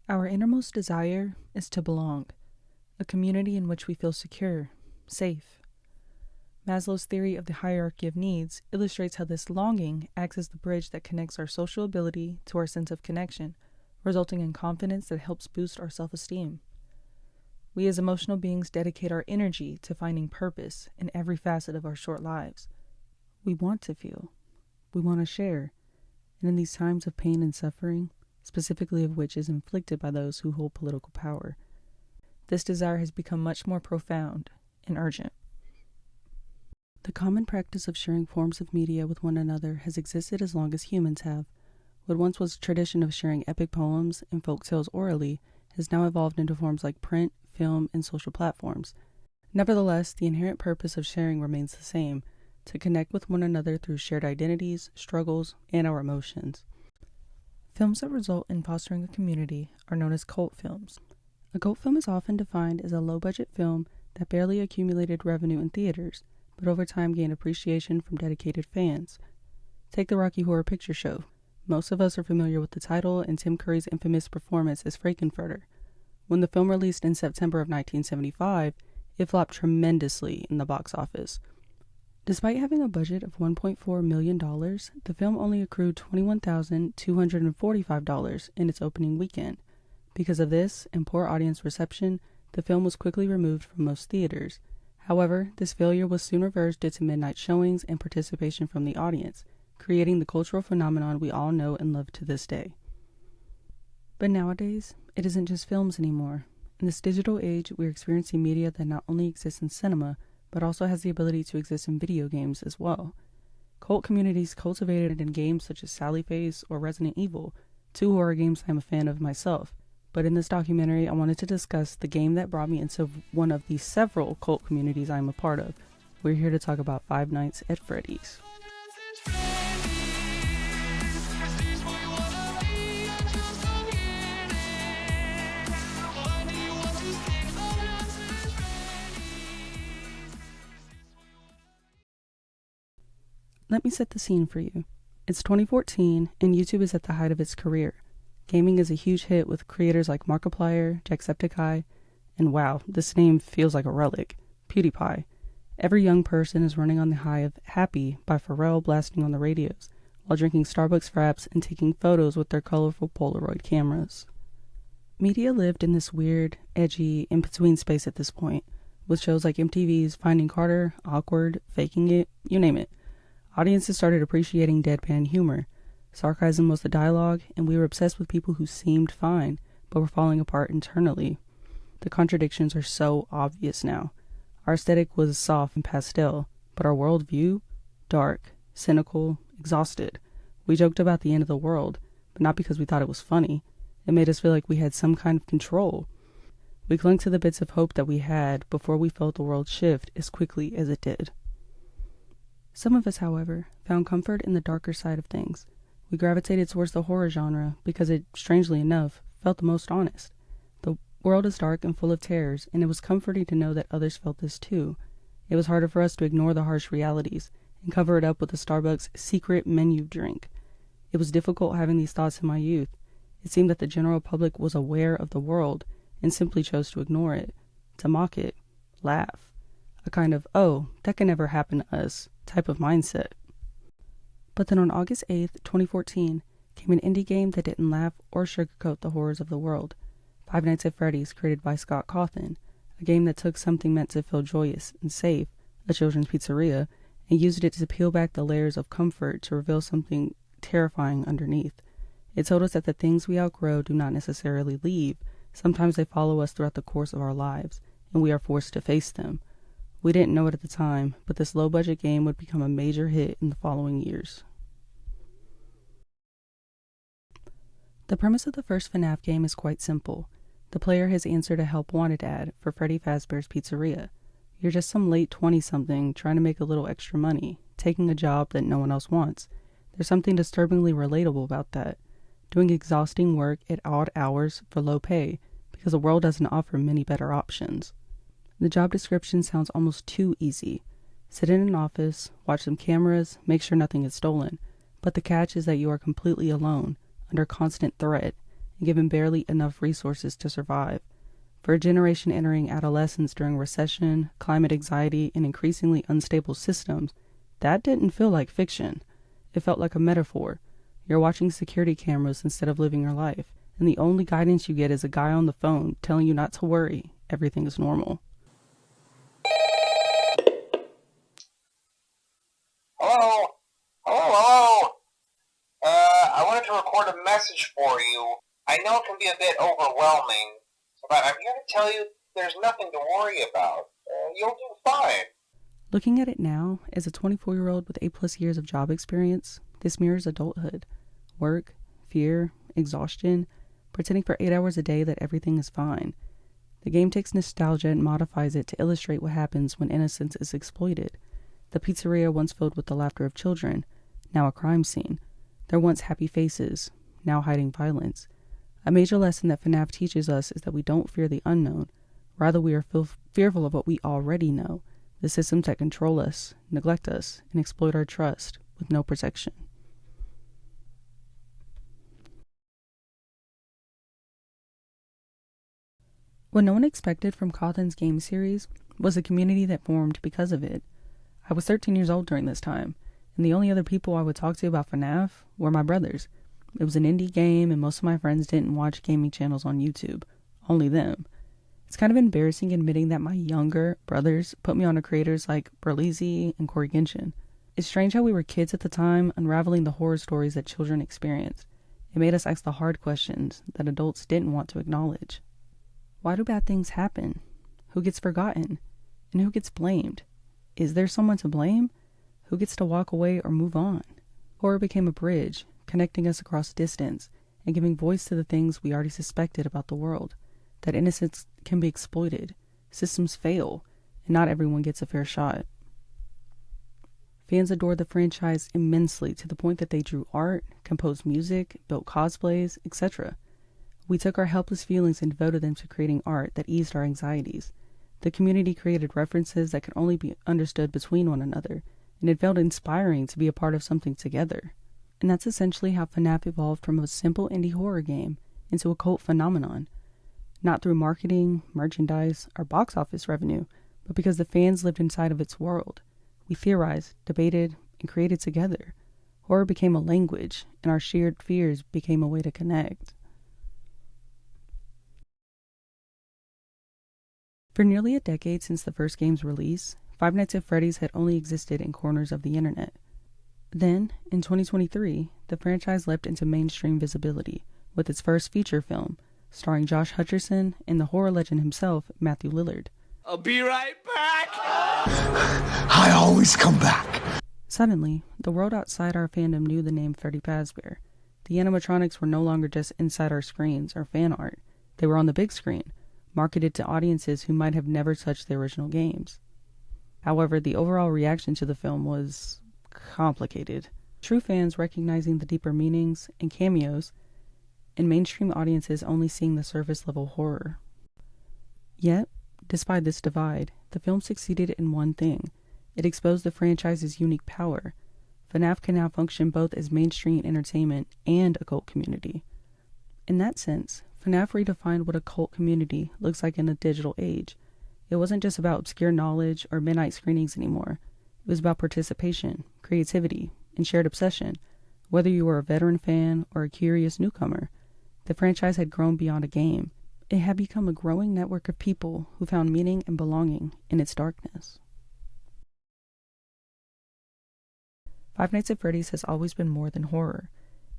Our innermost desire is to belong, a community in which we feel secure, safe. Maslow's theory of the hierarchy of needs illustrates how this longing acts as the bridge that connects our social ability to our sense of connection, resulting in confidence that helps boost our self-esteem. We as emotional beings dedicate our energy to finding purpose in every facet of our short lives. We want to feel. We want to share. And in these times of pain and suffering, specifically of which is inflicted by those who hold political power, this desire has become much more profound and urgent. The common practice of sharing forms of media with one another has existed as long as humans have. What once was a tradition of sharing epic poems and folk tales orally has now evolved into forms like print, film, and social platforms. Nevertheless, the inherent purpose of sharing remains the same: to connect with one another through shared identities, struggles, and our emotions. Films that result in fostering a community are known as cult films. A cult film is often defined as a low-budget film that barely accumulated revenue in theaters, but over time gained appreciation from dedicated fans. Take the Rocky Horror Picture Show. Most of us are familiar with the title and Tim Curry's infamous performance as Frankenfurter. When the film released in September of 1975, it flopped tremendously in the box office. Despite having a budget of $1.4 million, the film only accrued $21,245 in its opening weekend. Because of this and poor audience reception, the film was quickly removed from most theaters. However, this failure was soon reversed due to midnight showings and participation from the audience, creating the cultural phenomenon we all know and love to this day. But nowadays, it isn't just films anymore. In this digital age, we're experiencing media that not only exists in cinema, but also has the ability to exist in video games as well. Cult communities cultivated in games such as Sally Face or Resident Evil, two horror games I'm a fan of myself. But in this documentary, I wanted to discuss the game that brought me into one of the several cult communities I'm a part of. We're here to talk about Five Nights at Freddy's. Let me set the scene for you. It's 2014, and YouTube is at the height of its career. Gaming is a huge hit with creators like Markiplier, Jacksepticeye, and wow, this name feels like a relic, PewDiePie. Every young person is running on the high of Happy by Pharrell blasting on the radios, while drinking Starbucks fraps and taking photos with their colorful Polaroid cameras. Media lived in this weird, edgy, in-between space at this point, with shows like MTV's Finding Carter, Awkward, Faking It, you name it. Audiences started appreciating deadpan humor. Sarcasm was the dialogue, and we were obsessed with people who seemed fine, but were falling apart internally. The contradictions are so obvious now. Our aesthetic was soft and pastel, but our worldview? Dark, cynical, exhausted. We joked about the end of the world, but not because we thought it was funny. It made us feel like we had some kind of control. We clung to the bits of hope that we had before we felt the world shift as quickly as it did. Some of us, however, found comfort in the darker side of things. We gravitated towards the horror genre because it, strangely enough, felt the most honest. The world is dark and full of terrors, and it was comforting to know that others felt this too. It was harder for us to ignore the harsh realities and cover it up with a Starbucks secret menu drink. It was difficult having these thoughts in my youth. It seemed that the general public was aware of the world and simply chose to ignore it, to mock it, laugh. A kind of, oh, that can never happen to us type of mindset. But then on August 8th, 2014, came an indie game that didn't laugh or sugarcoat the horrors of the world. Five Nights at Freddy's, created by Scott Cawthon, a game that took something meant to feel joyous and safe, a children's pizzeria, and used it to peel back the layers of comfort to reveal something terrifying underneath. It told us that the things we outgrow do not necessarily leave. Sometimes they follow us throughout the course of our lives, and we are forced to face them. We didn't know it at the time, but this low-budget game would become a major hit in the following years. The premise of the first FNAF game is quite simple. The player has answered a help wanted ad for Freddy Fazbear's Pizzeria. You're just some late 20-something trying to make a little extra money, taking a job that no one else wants. There's something disturbingly relatable about that. Doing exhausting work at odd hours for low pay, because the world doesn't offer many better options. The job description sounds almost too easy. Sit in an office, watch some cameras, make sure nothing is stolen. But the catch is that you are completely alone, under constant threat, and given barely enough resources to survive. For a generation entering adolescence during recession, climate anxiety, and increasingly unstable systems, that didn't feel like fiction. It felt like a metaphor. You're watching security cameras instead of living your life, and the only guidance you get is a guy on the phone telling you not to worry, everything is normal. Hello? Hello? I wanted to record a message for you. I know it can be a bit overwhelming, but I'm here to tell you there's nothing to worry about. You'll do fine. Looking at it now, as a 24-year-old with 8+ years of job experience, this mirrors adulthood. Work, fear, exhaustion, pretending for 8 hours a day that everything is fine. The game takes nostalgia and modifies it to illustrate what happens when innocence is exploited. The pizzeria once filled with the laughter of children, now a crime scene. Their once happy faces, now hiding violence. A major lesson that FNAF teaches us is that we don't fear the unknown. Rather, we are fearful of what we already know, the systems that control us, neglect us, and exploit our trust with no protection. What no one expected from Cawthon's game series was a community that formed because of it. I was 13 years old during this time, and the only other people I would talk to about FNAF were my brothers. It was an indie game, and most of my friends didn't watch gaming channels on YouTube. Only them. It's kind of embarrassing admitting that my younger brothers put me on to creators like Berlizzi and Corey Genshin. It's strange how we were kids at the time, unraveling the horror stories that children experience. It made us ask the hard questions that adults didn't want to acknowledge. Why do bad things happen? Who gets forgotten? And who gets blamed? Is there someone to blame? Who gets to walk away or move on? Horror became a bridge, connecting us across distance and giving voice to the things we already suspected about the world. That innocence can be exploited, systems fail, and not everyone gets a fair shot. Fans adored the franchise immensely to the point that they drew art, composed music, built cosplays, etc. We took our helpless feelings and devoted them to creating art that eased our anxieties. The community created references that could only be understood between one another, and it felt inspiring to be a part of something together. And that's essentially how FNAF evolved from a simple indie horror game into a cult phenomenon. Not through marketing, merchandise, or box office revenue, but because the fans lived inside of its world. We theorized, debated, and created together. Horror became a language, and our shared fears became a way to connect. For nearly a decade since the first game's release, Five Nights at Freddy's had only existed in corners of the internet. Then, in 2023, the franchise leapt into mainstream visibility with its first feature film, starring Josh Hutcherson and the horror legend himself, Matthew Lillard. I'll be right back! I always come back! Suddenly, the world outside our fandom knew the name Freddy Fazbear. The animatronics were no longer just inside our screens or fan art. They were on the big screen, marketed to audiences who might have never touched the original games. However, the overall reaction to the film was complicated. True fans recognizing the deeper meanings and cameos, and mainstream audiences only seeing the surface-level horror. Yet, despite this divide, the film succeeded in one thing. It exposed the franchise's unique power. FNAF can now function both as mainstream entertainment and a cult community. In that sense, FNAF redefined what a cult community looks like in a digital age. It wasn't just about obscure knowledge or midnight screenings anymore. It was about participation, creativity, and shared obsession. Whether you were a veteran fan or a curious newcomer, the franchise had grown beyond a game. It had become a growing network of people who found meaning and belonging in its darkness. Five Nights at Freddy's has always been more than horror.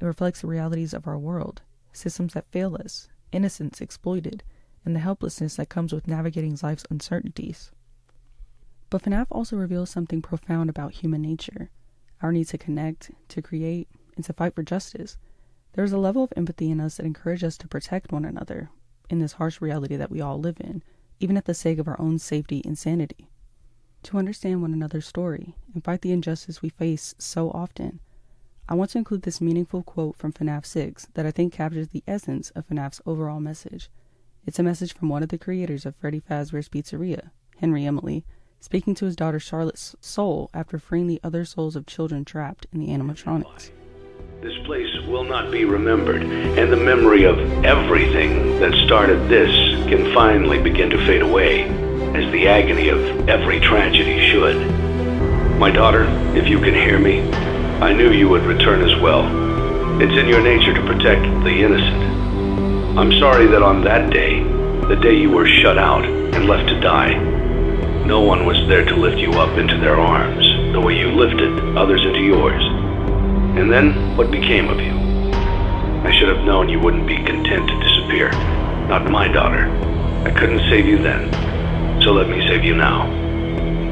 It reflects the realities of our world, systems that fail us, innocence exploited, and the helplessness that comes with navigating life's uncertainties. But FNAF also reveals something profound about human nature, our need to connect, to create, and to fight for justice. There is a level of empathy in us that encourages us to protect one another in this harsh reality that we all live in, even at the sake of our own safety and sanity. To understand one another's story and fight the injustice we face so often, I want to include this meaningful quote from FNAF 6 that I think captures the essence of FNAF's overall message. It's a message from one of the creators of Freddy Fazbear's Pizzeria, Henry Emily, speaking to his daughter Charlotte's soul after freeing the other souls of children trapped in the animatronics. This place will not be remembered, and the memory of everything that started this can finally begin to fade away, as the agony of every tragedy should. My daughter, if you can hear me, I knew you would return as well. It's in your nature to protect the innocent. I'm sorry that on that day, the day you were shut out and left to die, no one was there to lift you up into their arms, the way you lifted others into yours. And then, what became of you? I should have known you wouldn't be content to disappear. Not my daughter. I couldn't save you then, so let me save you now.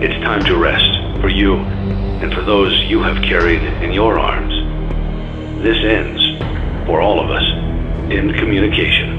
It's time to rest, for you, and for those you have carried in your arms. This ends, for all of us, in communication.